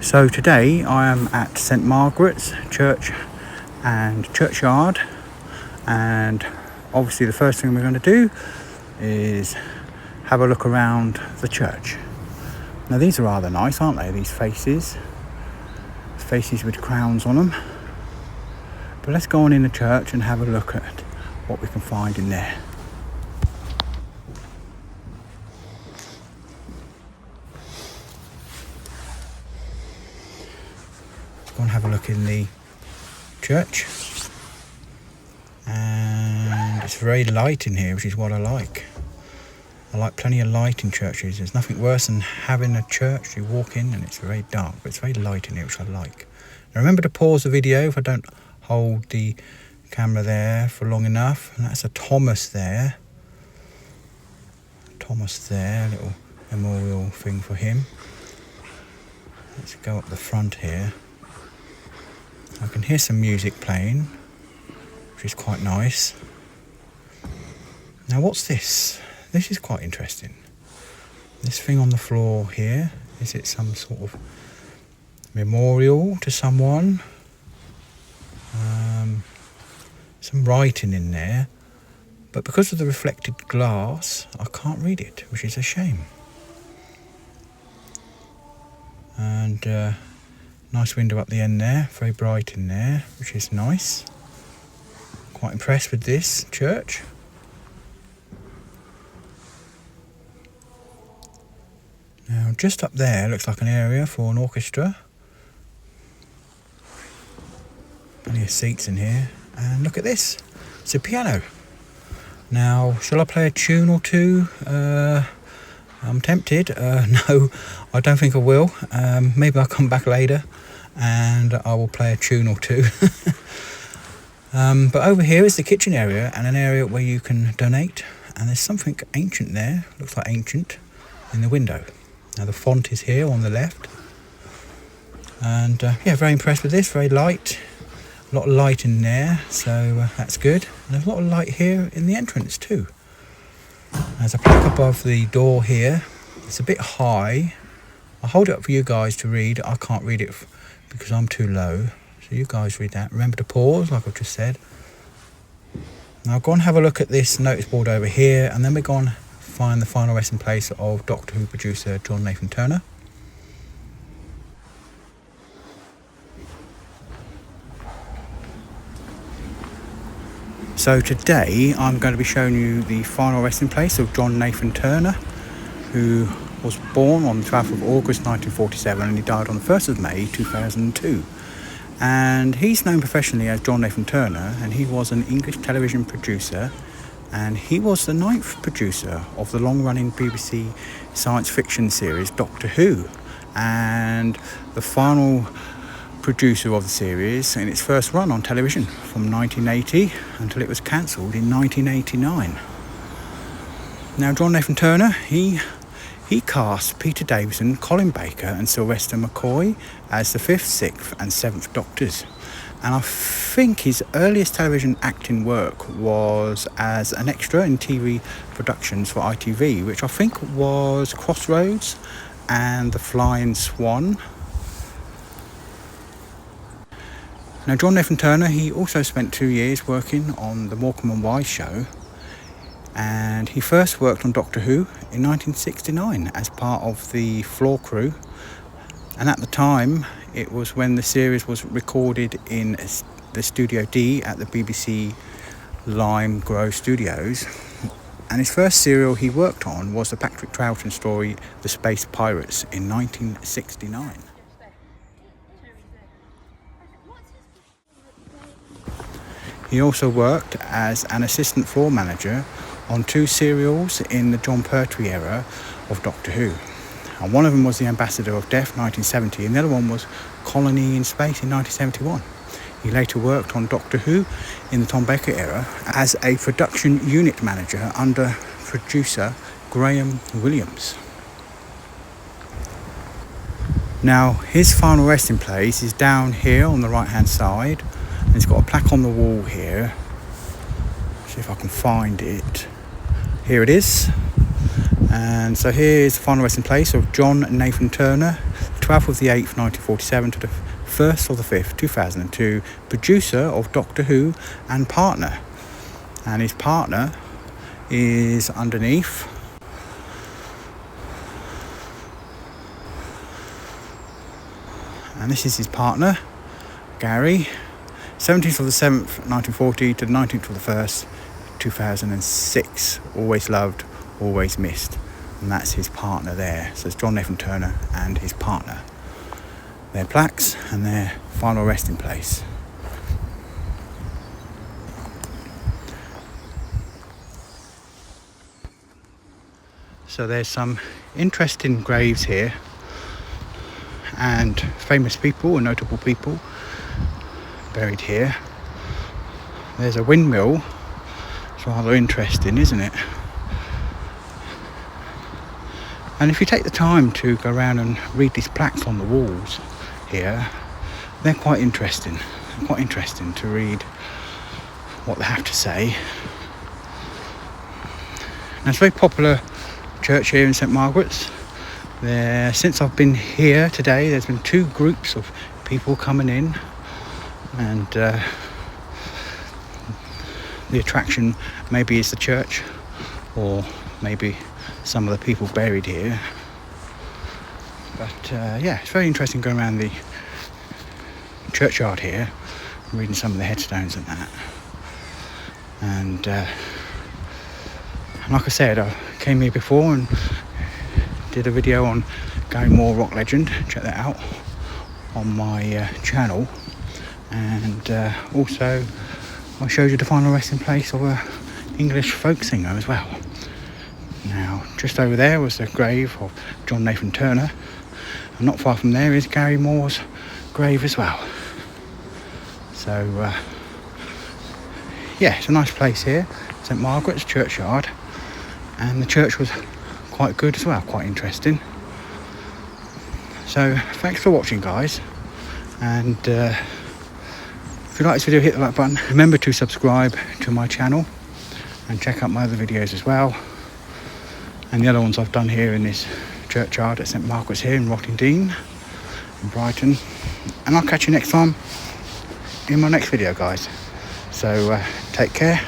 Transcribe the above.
So today I am at St Margaret's Church and Churchyard, and obviously the first thing we're going to do is have a look around the church. Now these are rather nice, aren't they, these faces with crowns on them. But let's go on in the church and have a look at what we can find in there. Go and have a look in the church, and it's very light in here, which is what I like. I like plenty of light in churches. There's nothing worse than having a church you walk in and it's very dark, but it's very light in here, which I like. Now remember to pause the video if I don't hold the camera there for long enough. And that's a Thomas there, a little memorial thing for him. Let's go up the front here. I can hear some music playing, which is quite nice. Now what's this? This is quite interesting. This thing on the floor here, is it some sort of memorial to someone? Some writing in there, but because of the reflected glass, I can't read it, which is a shame. And nice window up the end there, very bright in there, which is nice. Quite impressed with this church. Now just up there looks like an area for an orchestra. Plenty of seats in here, and look at this, it's a piano. Now shall I play a tune or two? I'm tempted. No, I don't think I will. Maybe I'll come back later and I will play a tune or two. But over here is the kitchen area, and an area where you can donate, and there's something ancient there, looks like ancient, in the window. Now the font is here on the left, and yeah, very impressed with this, very light, a lot of light in there, so that's good. And there's a lot of light here in the entrance too. There's a plaque above the door here. It's a bit high. I'll hold it up for you guys to read. I can't read it because I'm too low. So you guys read that. Remember to pause, like I've just said. Now I'll go and have a look at this notice board over here, and then we're going to find the final resting place of Doctor Who producer John Nathan Turner. So today I'm going to be showing you the final resting place of John Nathan Turner, who was born on the 12th of August 1947 and he died on the 1st of May 2002. And he's known professionally as John Nathan Turner, and he was an English television producer, and he was the 9th producer of the long-running BBC science fiction series Doctor Who, and the final producer of the series in its first run on television from 1980 until it was cancelled in 1989. Now John Nathan Turner, he cast Peter Davison, Colin Baker and Sylvester McCoy as the 5th, 6th and 7th Doctors. And I think his earliest television acting work was as an extra in TV productions for ITV, which I think was Crossroads and The Flying Swan. Now John Nathan Turner, he also spent 2 years working on the Morecambe and Wise show, and he first worked on Doctor Who in 1969 as part of the floor crew, and at the time it was when the series was recorded in the Studio D at the BBC Lime Grove Studios. And his first serial he worked on was the Patrick Troughton story The Space Pirates in 1969. He also worked as an assistant floor manager on 2 serials in the John Pertwee era of Doctor Who. And one of them was The Ambassador of Death, 1970, and the other one was Colony in Space in 1971. He later worked on Doctor Who in the Tom Baker era as a production unit manager under producer Graham Williams. Now his final resting place is down here on the right hand side. And it's got a plaque on the wall here. See if I can find it. Here it is. And so here's the final resting place of John Nathan Turner, 12th of the 8th 1947 to the 1st of the 5th 2002, producer of Doctor Who and partner. And his partner is underneath. And this is his partner, Gary, 17th of the 7th 1940 to the 19th of the 1st 2006. Always loved, always missed. And that's his partner there. So it's John Nathan Turner and his partner. Their plaques and their final resting place. So there's some interesting graves here, and famous people and notable people buried here. There's a windmill. It's rather interesting, isn't it? And if you take the time to go around and read these plaques on the walls here, they're quite interesting. Quite interesting to read what they have to say. Now, it's a very popular church here in St Margaret's. Since I've been here today, there's been 2 groups of people coming in, and the attraction maybe is the church, or maybe some of the people buried here. But yeah, it's very interesting going around the churchyard here and reading some of the headstones and that. And like I said, I came here before and did a video on Gary Moore rock legend. Check that out on my channel. And also I showed you the final resting place of a English folk singer as well. Now, just over there was the grave of John Nathan Turner, and not far from there is Gary Moore's grave as well. So yeah, it's a nice place here, St Margaret's churchyard, and the church was quite good as well, quite interesting. So thanks for watching, guys, and if you like this video, hit the like button. Remember to subscribe to my channel and check out my other videos as well, and the other ones I've done here in this churchyard at St Margaret's here in Rottingdean in Brighton. And I'll catch you next time in my next video, guys. So take care.